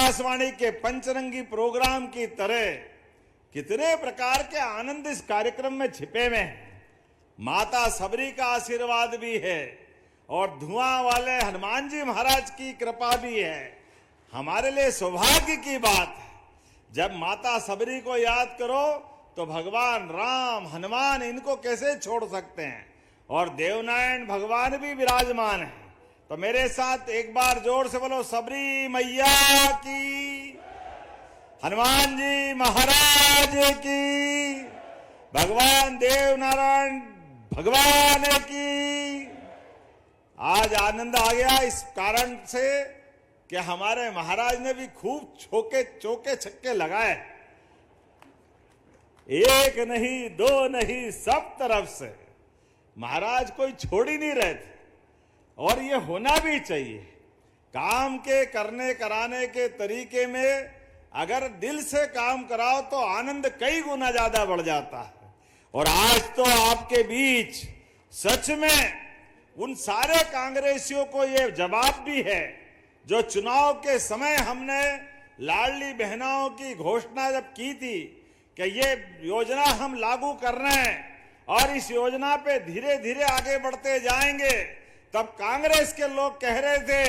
आकाशवाणी के पंचरंगी प्रोग्राम की तरह कितने प्रकार के आनंद इस कार्यक्रम में छिपे हुए हैं। माता सबरी का आशीर्वाद भी है और धुआं वाले हनुमान जी महाराज की कृपा भी है। हमारे लिए सौभाग्य की बात है, जब माता सबरी को याद करो तो भगवान राम, हनुमान, इनको कैसे छोड़ सकते हैं। और देवनारायण भगवान भी विराजमान है। तो मेरे साथ एक बार जोर से बोलो, सबरी मैया की, हनुमान जी महाराज की, भगवान देवनारायण भगवान की। आज आनंद आ गया इस कारण से कि हमारे महाराज ने भी खूब चौके छक्के लगाए। एक नहीं, दो नहीं, सब तरफ से महाराज कोई छोड़ ही नहीं रहे थे। और ये होना भी चाहिए। काम के करने कराने के तरीके में अगर दिल से काम कराओ तो आनंद कई गुना ज्यादा बढ़ जाता है। और आज तो आपके बीच सच में उन सारे कांग्रेसियों को ये जवाब भी है जो चुनाव के समय हमने लाडली बहनों की घोषणा जब की थी कि ये योजना हम लागू कर रहे हैं और इस योजना पे धीरे धीरे आगे बढ़ते जाएंगे, तब कांग्रेस के लोग कह रहे थे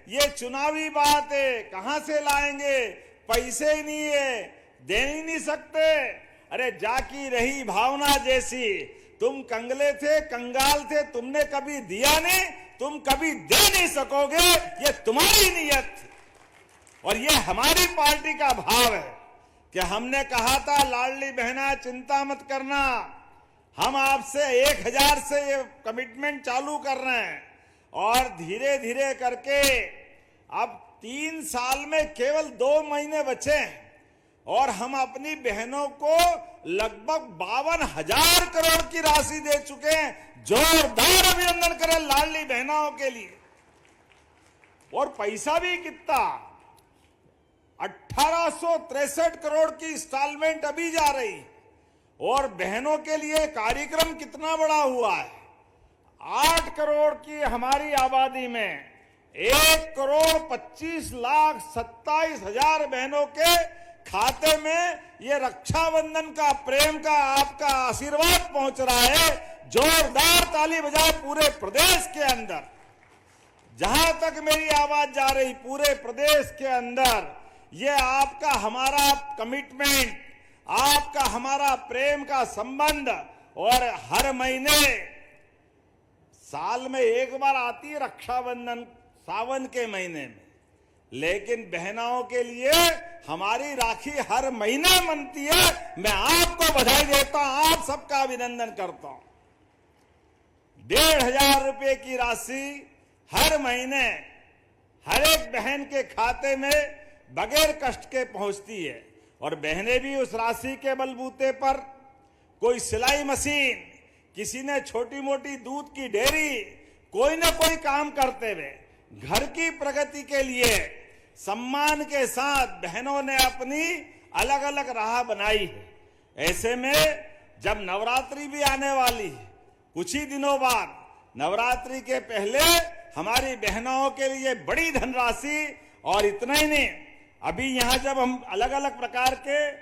ये चुनावी बात है, कहां से लाएंगे, पैसे ही नहीं है, दे ही नहीं सकते। अरे जाकी रही भावना जैसी, तुम कंगले थे, कंगाल थे, तुमने कभी दिया नहीं, तुम कभी दे नहीं सकोगे, ये तुम्हारी नीयत थी। और ये हमारी पार्टी का भाव है कि हमने कहा था लाडली बहना चिंता मत करना, हम आपसे 1000 से ये कमिटमेंट चालू कर रहे हैं और धीरे धीरे करके अब 3 साल में केवल 2 महीने बचे हैं और हम अपनी बहनों को लगभग 52,000 करोड़ की राशि दे चुके हैं। जोरदार अभिनंदन करें लाडली बहनों के लिए। और पैसा भी कितना, 1863 करोड़ की इंस्टॉलमेंट अभी जा रही। और बहनों के लिए कार्यक्रम कितना बड़ा हुआ है, 8 करोड़ की हमारी आबादी में 1,25,27,000 बहनों के खाते में ये रक्षाबंधन का, प्रेम का, आपका आशीर्वाद पहुंच रहा है। जोरदार ताली बजाए पूरे प्रदेश के अंदर। जहां तक मेरी आवाज जा रही, पूरे प्रदेश के अंदर ये आपका हमारा कमिटमेंट, आपका हमारा प्रेम का संबंध। और हर महीने, साल में एक बार आती है रक्षाबंधन, सावन के महीने में, लेकिन बहनों के लिए हमारी राखी हर महीने बनती है। मैं आपको बधाई देता हूं, आप सबका अभिनंदन करता हूं। 1,500 रुपए की राशि हर महीने हर एक बहन के खाते में बगैर कष्ट के पहुंचती है। और बहनें भी उस राशि के बलबूते पर कोई सिलाई मशीन, किसी ने छोटी मोटी दूध की डेयरी, कोई ना कोई काम करते हुए घर की प्रगति के लिए सम्मान के साथ बहनों ने अपनी अलग अलग राह बनाई है। ऐसे में जब नवरात्रि भी आने वाली है, कुछ ही दिनों बाद, नवरात्रि के पहले हमारी बहनों के लिए बड़ी धनराशि। और इतना ही नहीं, अभी यहां जब हम अलग अलग प्रकार के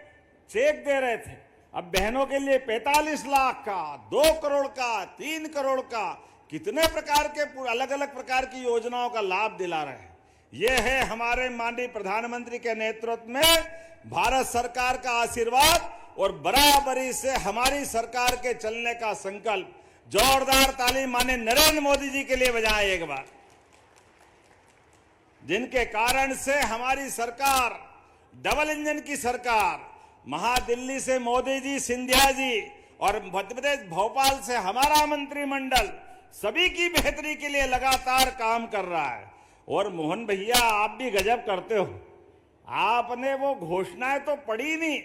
चेक दे रहे थे, अब बहनों के लिए 45 लाख का, 2 करोड़ का, 3 करोड़ का, कितने प्रकार के अलग अलग प्रकार की योजनाओं का लाभ दिला रहे हैं। यह है हमारे माननीय प्रधानमंत्री के नेतृत्व में भारत सरकार का आशीर्वाद और बराबरी से हमारी सरकार के चलने का संकल्प। जोरदार ताली माननीय नरेंद्र मोदी जी के लिए बजाएं एक बार, जिनके कारण से हमारी सरकार डबल इंजन की सरकार, महादिल्ली से मोदी जी, सिंधिया जी और मध्य प्रदेश भोपाल से हमारा मंत्रिमंडल सभी की बेहतरी के लिए लगातार काम कर रहा है। और मोहन भैया, आप भी गजब करते हो, आपने वो घोषणाएं तो पढ़ी नहीं,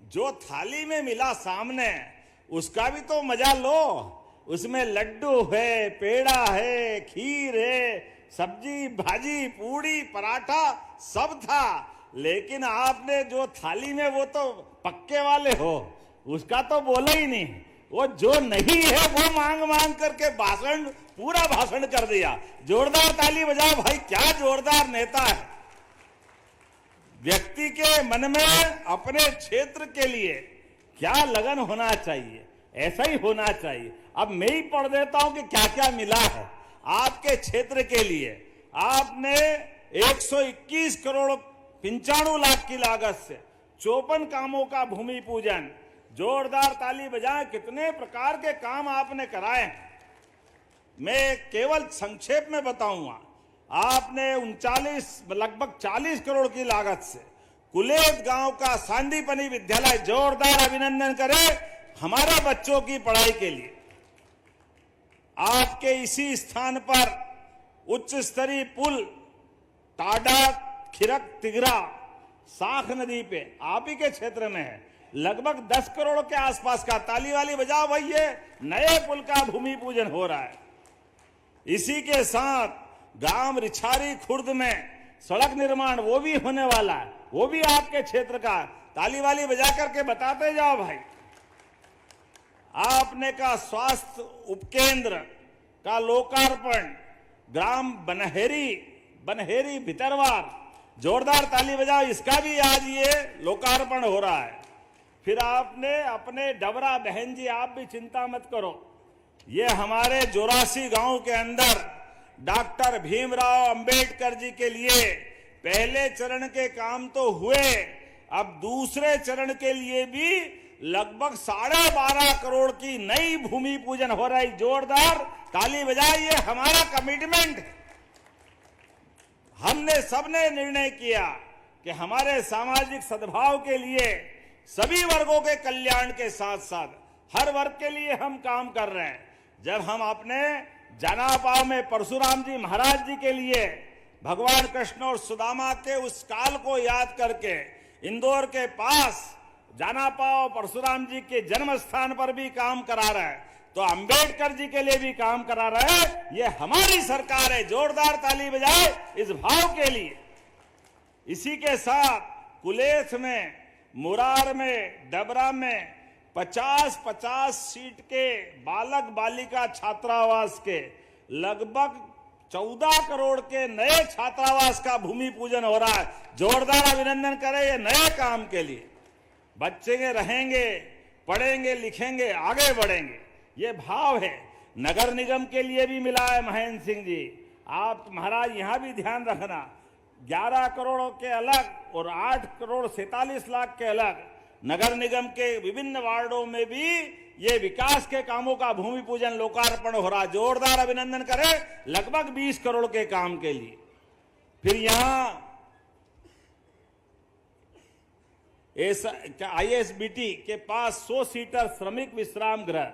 जो थाली में मिला सामने उसका भी तो मजा लो। उसमें लड्डू है, पेड़ा है, खीर है, सब्जी भाजी, पूड़ी पराठा सब था। लेकिन आपने जो थाली में, वो तो पक्के वाले हो, उसका तो बोला ही नहीं। वो जो नहीं है वो मांग मांग करके भाषण, पूरा भाषण कर दिया। जोरदार ताली बजाओ भाई, क्या जोरदार नेता है। व्यक्ति के मन में अपने क्षेत्र के लिए क्या लगन होना चाहिए, ऐसा ही होना चाहिए। अब मैं ही पढ़ देता हूं कि क्या क्या मिला है आपके क्षेत्र के लिए। आपने 121 करोड़ 95 लाख की लागत से 54 कामों का भूमि पूजन, जोरदार ताली बजाएं। कितने प्रकार के काम आपने कराए हैं, मैं केवल संक्षेप में बताऊंगा। आपने 39 लगभग 40 करोड़ की लागत से कुलेत गांव का सांदीपनी विद्यालय, जोरदार अभिनंदन करें हमारे बच्चों की पढ़ाई के लिए। आपके इसी स्थान पर उच्च स्तरीय पुल टाडा खिरक तिगरा साख नदी पे आप ही के क्षेत्र में है, लगभग 10 करोड़ के आसपास का। ताली वाली बजाओ भाई, ये नए पुल का भूमि पूजन हो रहा है। इसी के साथ गांव रिछारी खुर्द में सड़क निर्माण वो भी होने वाला है, वो भी आपके क्षेत्र का। ताली वाली बजा करके बताते जाओ भाई। आपने का स्वास्थ्य उपकेंद्र का लोकार्पण ग्राम बनहेरी भितरवार, जोरदार ताली बजाओ, इसका भी आज ये लोकार्पण हो रहा है। फिर आपने अपने डबरा बहन जी, आप भी चिंता मत करो, ये हमारे 84 गांव के अंदर डॉक्टर भीमराव अंबेडकर जी के लिए पहले चरण के काम तो हुए, अब दूसरे चरण के लिए भी लगभग 12.5 करोड़ की नई भूमि पूजन हो रही। जोरदार ताली बजाइए, हमारा कमिटमेंट। हमने सबने निर्णय किया कि हमारे सामाजिक सद्भाव के लिए सभी वर्गों के कल्याण के साथ साथ हर वर्ग के लिए हम काम कर रहे हैं। जब हम अपने जनापाव में परशुराम जी महाराज जी के लिए भगवान कृष्ण और सुदामा के उस काल को याद करके इंदौर के पास जनापाव परशुराम जी के जन्म स्थान पर भी काम करा रहे हैं, तो अंबेडकर जी के लिए भी काम करा रहे हैं। ये हमारी सरकार है, जोरदार ताली बजाए इस भाव के लिए। इसी के साथ कुलेथ में, मुरार में, डबरा में 50-50 सीट के बालक बालिका छात्रावास के लगभग 14 करोड़ के नए छात्रावास का भूमि पूजन हो रहा है। जोरदार अभिनंदन करें ये नए काम के लिए। बच्चे रहेंगे, पढ़ेंगे, लिखेंगे, आगे बढ़ेंगे, ये भाव है। नगर निगम के लिए भी मिला है महेंद्र सिंह जी, आप महाराज यहां भी ध्यान रखना, 11 करोड़ के अलग और 8 करोड़ 47 लाख के अलग नगर निगम के विभिन्न वार्डों में भी ये विकास के कामों का भूमि पूजन लोकार्पण हो रहा। जोरदार अभिनंदन करें लगभग 20 करोड़ के काम के लिए। फिर यहां ISBT के पास 100 सीटर श्रमिक विश्राम गृह,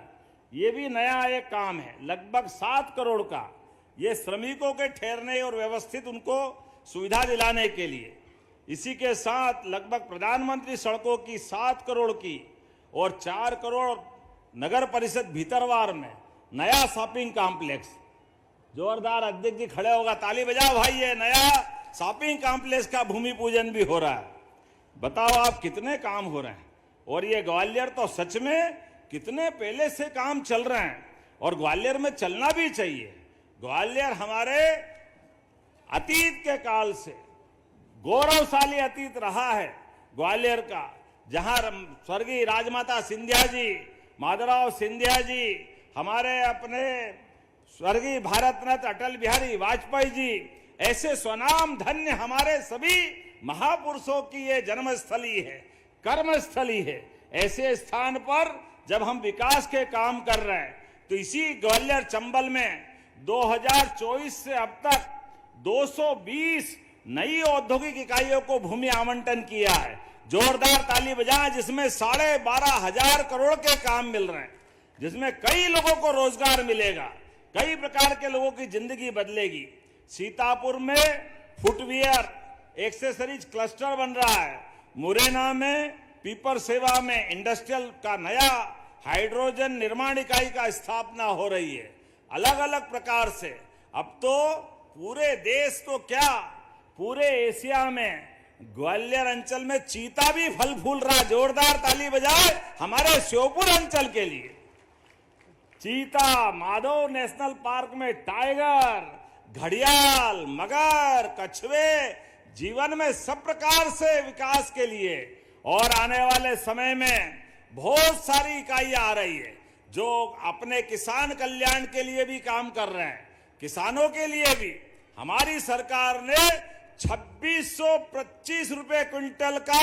ये भी नया एक काम है, लगभग 7 करोड़ का। ये श्रमिकों के ठहरने और व्यवस्थित उनको सुविधा दिलाने के लिए। इसी के साथ लगभग प्रधानमंत्री सड़कों की 7 करोड़ की और 4 करोड़ नगर परिषद भीतरवार में नया शॉपिंग कॉम्प्लेक्स। जोरदार अध्यक्ष जी खड़े होगा, ताली बजाओ भाई, ये नया शॉपिंग कॉम्प्लेक्स का भूमि पूजन भी हो रहा है। बताओ आप कितने काम हो रहे हैं। और ये ग्वालियर तो सच में कितने पहले से काम चल रहे हैं और ग्वालियर में चलना भी चाहिए। ग्वालियर हमारे अतीत के काल से गौरवशाली अतीत रहा है ग्वालियर का, जहां स्वर्गीय राजमाता सिंधिया जी, माधवराव सिंधिया जी, हमारे अपने स्वर्गीय भारत रत्न अटल बिहारी वाजपेयी जी, ऐसे स्वनाम धन्य हमारे सभी महापुरुषों की ये जन्मस्थली है, कर्मस्थली है। ऐसे स्थान पर जब हम विकास के काम कर रहे हैं, तो इसी ग्वालियर चंबल में 2024 से अब तक 220 नई औद्योगिक इकाइयों को भूमि आवंटन किया है। जोरदार ताली बजाएं, जिसमें 12,500 करोड़ के काम मिल रहे हैं, जिसमें कई लोगों को रोजगार मिलेगा, कई प्रकार के लोगों की जिंदगी बदलेगी। सीतापुर में फुटवियर एक्सेसरीज क्लस्टर बन रहा है, मुरैना में पीपर सेवा में इंडस्ट्रियल का नया हाइड्रोजन निर्माण इकाई का स्थापना हो रही है। अलग अलग प्रकार से अब तो पूरे देश तो क्या, पूरे एशिया में ग्वालियर अंचल में चीता भी फल फूल रहा। जोरदार ताली बजाए हमारे श्योपुर अंचल के लिए। चीता, माधव नेशनल पार्क में टाइगर, घड़ियाल, मगर, कछुए, जीवन में सब प्रकार से विकास के लिए और आने वाले समय में बहुत सारी इकाइयां आ रही है जो अपने किसान कल्याण के लिए भी काम कर रहे हैं। किसानों के लिए भी हमारी सरकार ने 2625 रुपए क्विंटल का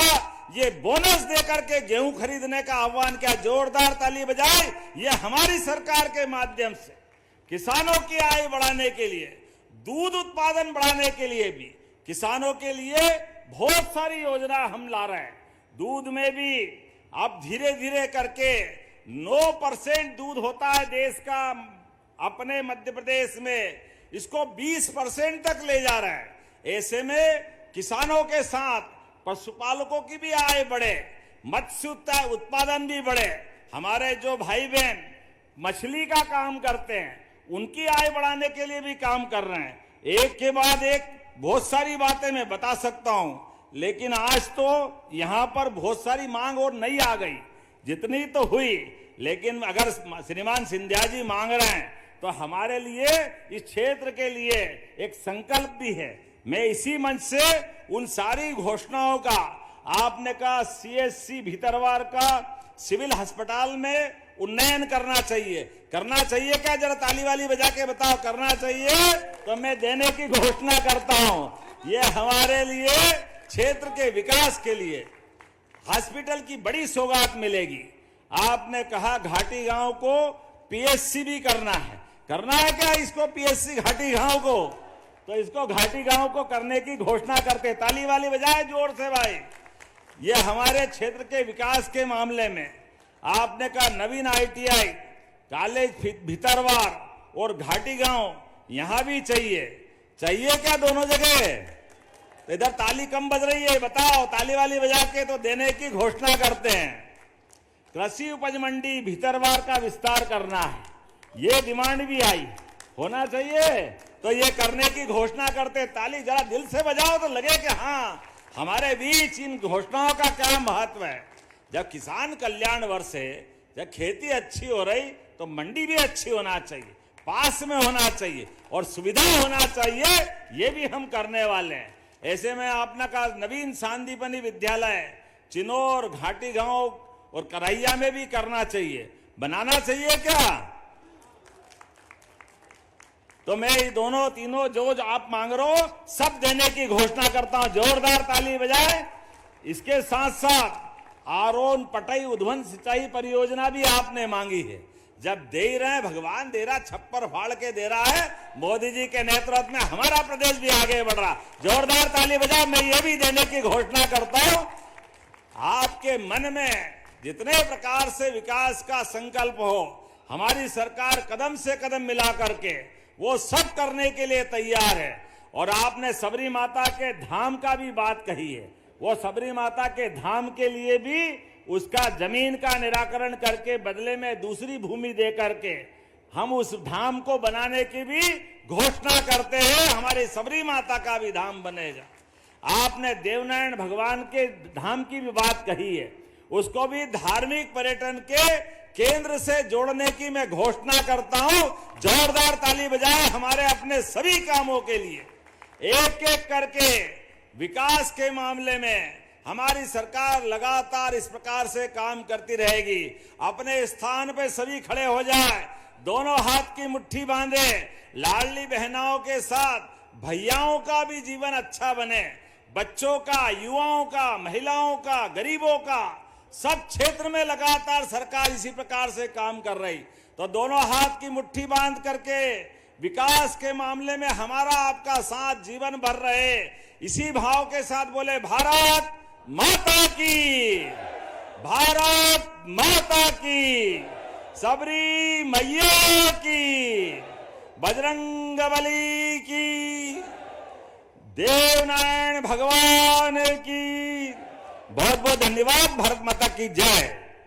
ये बोनस देकर के गेहूं खरीदने का आह्वान किया। जोरदार ताली बजाए। ये हमारी सरकार के माध्यम से किसानों की आय बढ़ाने के लिए, दूध उत्पादन बढ़ाने के लिए भी, किसानों के लिए बहुत सारी योजना हम ला रहे हैं। दूध में भी अब धीरे धीरे करके 9% दूध होता है देश का, अपने मध्य प्रदेश में इसको 20% तक ले जा रहा है। ऐसे में किसानों के साथ पशुपालकों की भी आय बढ़े, मत्स्य उत्पादन भी बढ़े। हमारे जो भाई बहन मछली का काम करते हैं उनकी आय बढ़ाने के लिए भी काम कर रहे हैं। एक के बाद एक बहुत सारी बातें मैं बता सकता हूं, लेकिन आज तो यहां पर बहुत सारी मांग और नई आ गई। जितनी तो हुई, लेकिन अगर श्रीमान सिंधिया जी मांग रहे हैं तो हमारे लिए, इस क्षेत्र के लिए एक संकल्प भी है। मैं इसी मंच से उन सारी घोषणाओं का, आपने कहा CHC भीतरवार का सिविल अस्पताल में उन्नयन करना चाहिए क्या? जरा ताली वाली बजा के बताओ, करना चाहिए तो मैं देने की घोषणा करता हूं। ये हमारे लिए क्षेत्र के विकास के लिए हॉस्पिटल की बड़ी सौगात मिलेगी। आपने कहा घाटी गांव को PSC भी करना है क्या इसको? PSC घाटी गांव को, तो इसको घाटी गांव को करने की घोषणा करते। ताली वाली बजाए जोर से भाई। ये हमारे क्षेत्र के विकास के मामले में आपने कहा नवीन ITI कॉलेज भीतरवार और घाटी गांव यहां भी चाहिए क्या दोनों जगह? तो इधर ताली कम बज रही है, बताओ। ताली वाली बजा के तो देने की घोषणा करते हैं। कृषि उपज मंडी भीतरवार का विस्तार करना है, ये डिमांड भी आई, होना चाहिए तो ये करने की घोषणा करते। ताली जरा दिल से बजाओ तो लगे कि हाँ, हमारे बीच इन घोषणाओं का क्या महत्व है। जब किसान कल्याण वर्ष है, जब खेती अच्छी हो रही तो मंडी भी अच्छी होना चाहिए, पास में होना चाहिए और सुविधा होना चाहिए। ये भी हम करने वाले हैं। ऐसे में आपने कहा नवीन सांदीपनी विद्यालय चिनौर, घाटी गांव और करैया में भी करना चाहिए, बनाना चाहिए क्या? तो मैं ये दोनों तीनों जो आप मांग रहे हो सब देने की घोषणा करता हूं। जोरदार ताली बजाए। इसके साथ साथ आरोन पटई उद्वन सिंचाई परियोजना भी आपने मांगी है। जब दे ही रहे, भगवान दे रहा, छप्पर फाड़ के दे रहा है। मोदी जी के नेतृत्व में हमारा प्रदेश भी आगे बढ़ रहा। जोरदार ताली बजाओ। मैं ये भी देने की घोषणा करता हूं। आपके मन में जितने प्रकार से विकास का संकल्प हो, हमारी सरकार कदम से कदम मिला करके वो सब करने के लिए तैयार है। और आपने सबरी माता के धाम का भी बात कही है। वो सबरी माता के धाम के लिए भी उसका जमीन का निराकरण करके बदले में दूसरी भूमि दे करके हम उस धाम को बनाने की भी घोषणा करते हैं। हमारी सबरी माता का भी धाम बनेगा। आपने देवनारायण भगवान के धाम की भी बात कही है, उसको भी धार्मिक पर्यटन के केंद्र से जोड़ने की मैं घोषणा करता हूं। जोरदार ताली बजाए हमारे अपने सभी कामों के लिए। एक एक करके विकास के मामले में हमारी सरकार लगातार इस प्रकार से काम करती रहेगी। अपने स्थान पे सभी खड़े हो जाए, दोनों हाथ की मुट्ठी बांधे। लाडली बहनाओं के साथ भैयाओं का भी जीवन अच्छा बने, बच्चों का, युवाओं का, महिलाओं का, गरीबों का, सब क्षेत्र में लगातार सरकार इसी प्रकार से काम कर रही। तो दोनों हाथ की मुट्ठी बांध करके विकास के मामले में हमारा आपका साथ जीवन भर रहे, इसी भाव के साथ बोले भारत माता की, भारत माता की, सबरी मैया की, बजरंगबली की, देवनारायण भगवान की। बहुत बहुत धन्यवाद। भारत माता की जय।